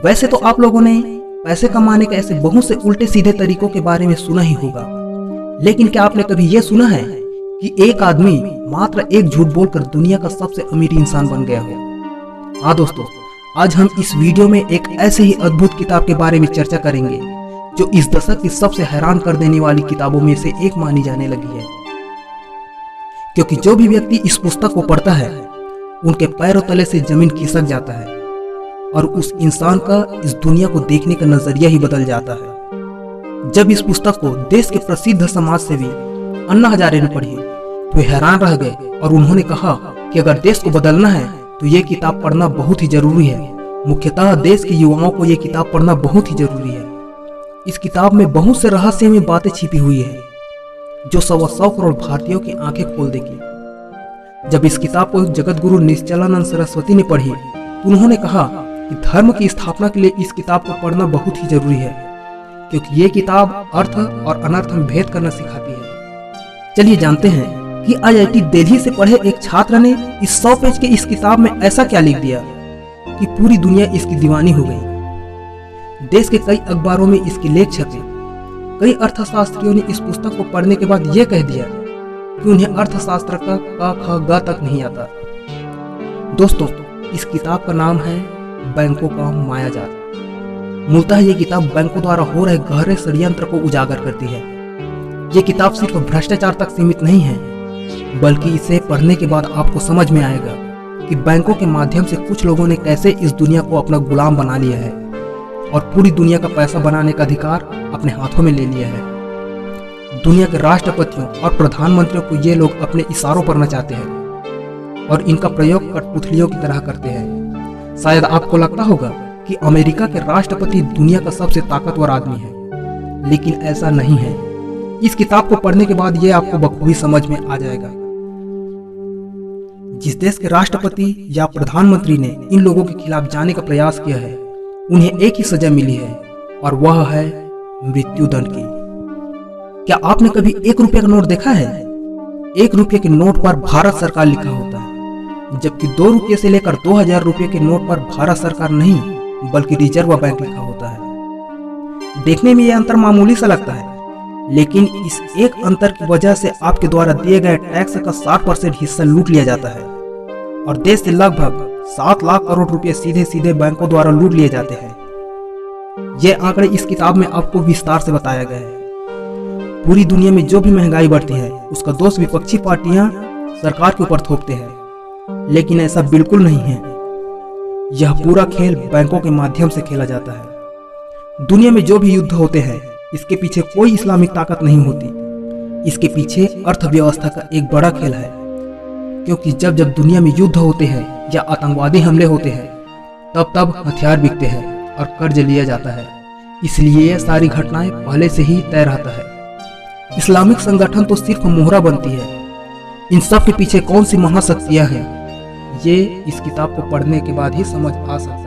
वैसे तो आप लोगों ने पैसे कमाने के ऐसे बहुत से उल्टे सीधे तरीकों के बारे में सुना ही होगा, लेकिन क्या आपने कभी यह सुना है कि एक आदमी मात्र एक झूठ बोलकर दुनिया का सबसे अमीर इंसान बन गया हो? हाँ दोस्तों, आज हम इस वीडियो में एक ऐसे ही अद्भुत किताब के बारे में चर्चा करेंगे जो इस दशक की सबसे हैरान कर देने वाली किताबों में से एक मानी जाने लगी है। क्योंकि जो भी व्यक्ति इस पुस्तक को पढ़ता है उनके पैरों तले से जमीन खिसक जाता है और उस इंसान का इस दुनिया को देखने का नजरिया ही बदल जाता है। जब इस पुस्तक को देश के प्रसिद्ध समाज सेवी अन्ना हजारे ने पढ़ी तो वे हैरान रह गए और उन्होंने कहा कि अगर देश को बदलना है तो ये किताब पढ़ना बहुत ही जरूरी है। मुख्यतः देश के युवाओं को ये किताब पढ़ना बहुत ही जरूरी है। इस किताब में बहुत से रहस्यमय बातें छिपी हुई है जो 125 करोड़ भारतीयों की आंखें खोल देगी। जब इस किताब को जगत गुरु निश्चलानंद सरस्वती ने पढ़ी तो उन्होंने कहा कि धर्म की स्थापना के लिए इस किताब को पढ़ना बहुत ही जरूरी है, क्योंकि ये किताब अर्थ और अनर्थ में भेद करना सिखाती है। चलिए जानते हैं कि IIT दिल्ली से पढ़े एक छात्र ने इस 100 पेज के इस किताब में ऐसा क्या लिख दिया कि पूरी दुनिया इसकी दीवानी हो गई। देश के कई अखबारों में इसके लेख छपे। कई अर्थशास्त्रियों ने इस पुस्तक को पढ़ने के बाद यह कह दिया कि उन्हें अर्थशास्त्र का क ख ग तक नहीं आता। दोस्तों, इस किताब का नाम है बैंकों का मायाजाल। मूलतः ये किताब बैंकों द्वारा हो रहे गहरे षड्यंत्र को उजागर करती है। ये किताब सिर्फ भ्रष्टाचार तक सीमित नहीं है, बल्कि इसे पढ़ने के बाद आपको समझ में आएगा कि बैंकों के माध्यम से कुछ लोगों ने कैसे इस दुनिया को अपना गुलाम बना लिया है और पूरी दुनिया का पैसा बनाने का अधिकार अपने हाथों में ले लिया है। दुनिया के राष्ट्रपतियों और प्रधानमंत्रियों को ये लोग अपने इशारों पर नचाते हैं और इनका प्रयोग कठपुतलियों की तरह करते हैं। शायद आपको लगता होगा कि अमेरिका के राष्ट्रपति दुनिया का सबसे ताकतवर आदमी है, लेकिन ऐसा नहीं है। इस किताब को पढ़ने के बाद यह आपको बखूबी समझ में आ जाएगा। जिस देश के राष्ट्रपति या प्रधानमंत्री ने इन लोगों के खिलाफ जाने का प्रयास किया है उन्हें एक ही सजा मिली है और वह है मृत्युदंड की। क्या आपने कभी 1 रुपये का नोट देखा है? 1 रुपये के नोट पर भारत सरकार लिखा होता है, जबकि 2 रुपये से लेकर 2000 रुपये के नोट पर भारत सरकार नहीं बल्कि रिजर्व बैंक लिखा होता है। देखने में यह अंतर मामूली सा लगता है, लेकिन इस एक अंतर की वजह से आपके द्वारा दिए गए टैक्स का 60% हिस्सा लूट लिया जाता है और देश से लगभग 7 लाख करोड़ रुपए सीधे सीधे बैंकों द्वारा लूट लिए जाते हैं। यह आंकड़े इस किताब में आपको विस्तार से बताया गया है। पूरी दुनिया में जो भी महंगाई बढ़ती है उसका दोष विपक्षी पार्टियां सरकार के ऊपर थोपते हैं, लेकिन ऐसा बिल्कुल नहीं है। यह पूरा खेल बैंकों के माध्यम से खेला जाता है। दुनिया में जो भी युद्ध होते हैं इसके पीछे कोई इस्लामिक ताकत नहीं होती। इसके पीछे अर्थव्यवस्था का एक बड़ा खेल है, क्योंकि जब जब दुनिया में युद्ध होते हैं या आतंकवादी हमले होते हैं तब हथियार बिकते हैं और कर्ज लिया जाता है। इसलिए यह सारी घटनाएं पहले से ही तय रहता है। इस्लामिक संगठन तो सिर्फ मोहरा बनती है। इन सब के पीछे कौन सी महाशक्तियां हैं ये इस किताब को पढ़ने के बाद ही समझ आ सकता है।